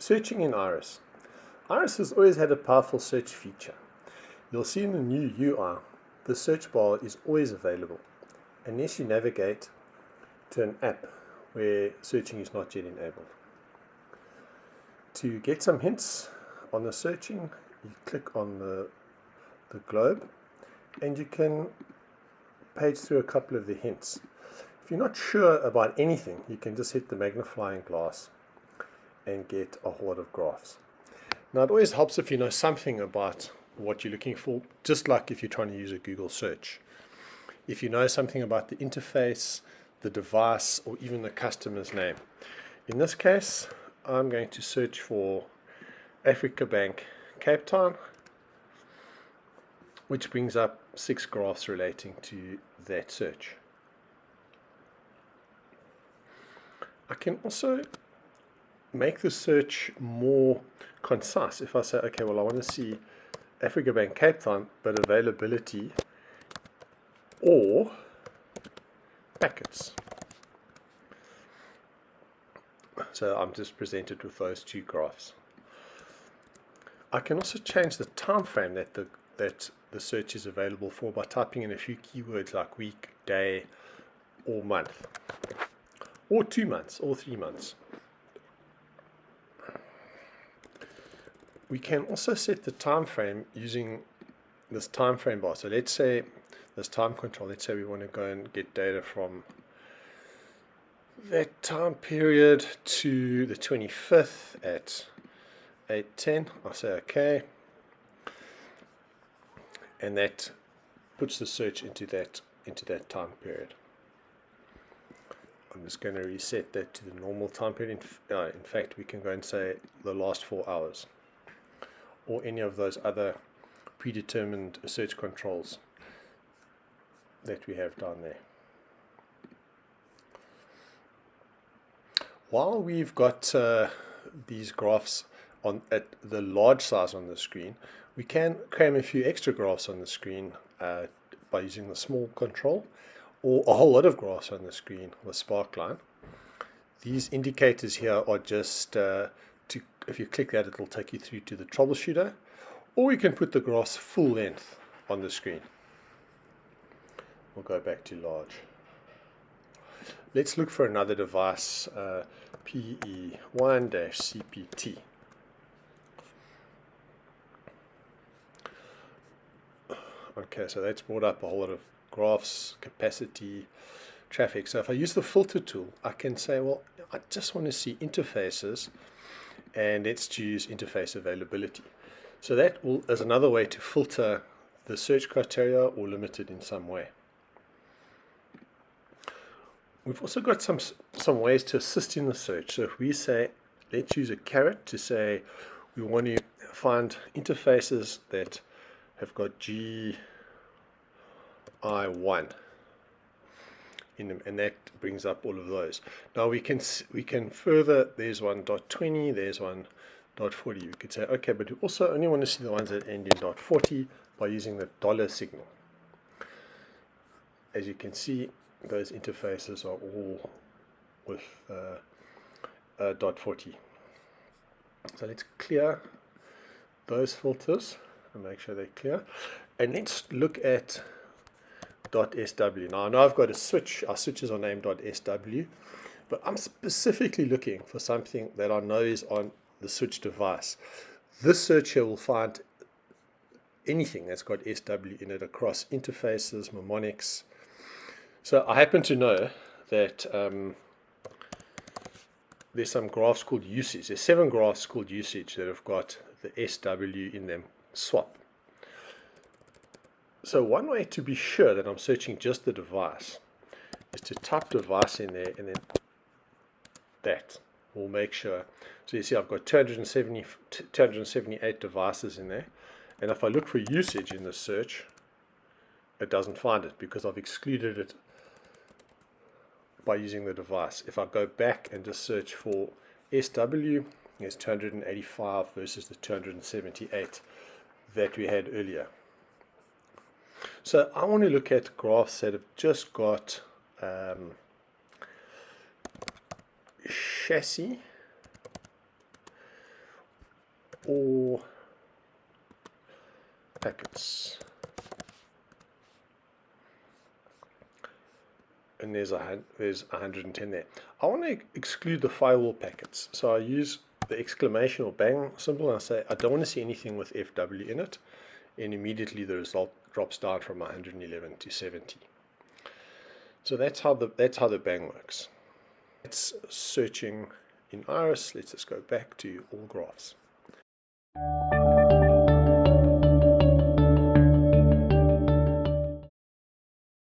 Searching in Iris. Iris has always had a powerful search feature. You'll see in the new UI, the search bar is always available, unless you navigate to an app where searching is not yet enabled. To get some hints on the searching, you click on the globe and you can page through a couple of the hints. If you're not sure about anything, you can just hit the magnifying glass and get a whole lot of graphs. Now, it always helps if you know something about what you're looking for, just like if you're trying to use a Google search. If you know something about the interface, the device, or even the customer's name. In this case, I'm going to search for Africa Bank Cape Town, which brings up 6 graphs relating to that search. I can also make the search more concise. If I say, okay, well, I want to see Africa Bank Cape Town, but availability or packets. So I'm just presented with those 2 graphs. I can also change the time frame that the search is available for by typing in a few keywords like week, day, or month, or 2 months, or 3 months. We can also set the time frame using this time frame bar. So let's say this time control, let's say we want to go and get data from that time period to the 25th at 8:10. I'll say okay, and that puts the search into that time period. I'm just going to reset that to the normal time period. In fact, we can go and say the last 4 hours, or any of those other predetermined search controls that we have down there. While we've got these graphs at the large size on the screen, we can cram a few extra graphs on the screen by using the small control, or a whole lot of graphs on the screen with Sparkline. These indicators here are just if you click that, it'll take you through to the troubleshooter, or you can put the graphs full length on the screen. We'll go back to large. Let's look for another device, PE1-CPT. Okay, so that's brought up a whole lot of graphs, capacity, traffic. So if I use the filter tool, I can say, well, I just want to see interfaces, and let's choose interface availability. So that is another way to filter the search criteria or limit it in some way. We've also got some ways to assist in the search. So if we say, let's use a caret to say we want to find interfaces that have got GI1 in them, and that brings up all of those. Now we can further, there's one .20, there's one .40. You could say, okay, but we also only want to see the ones that end in .40 by using the dollar signal. As you can see, those interfaces are all with .40. So let's clear those filters and make sure they're clear. And let's look at .sw. Now I know I've got a switch. Our switches are named .sw, but I'm specifically looking for something that I know is on the switch device. This search here will find anything that's got SW in it across interfaces, mnemonics. So I happen to know that there's some graphs called usage. There's 7 graphs called usage that have got the SW in them swap. So one way to be sure that I'm searching just the device is to type device in there, and then that will make sure. So you see I've got 278 devices in there, and if I look for usage in the search, it doesn't find it because I've excluded it by using the device. If I go back and just search for SW, there's 285 versus the 278 that we had earlier. So I want to look at graphs that have just got chassis all packets, and there's 110 there. I want to exclude the firewall packets, so I use the exclamation or bang symbol and I say I don't want to see anything with FW in it, and immediately the result drops down from 111 to 70. So that's how the bang works. It's searching in Iris. Let's just go back to all graphs.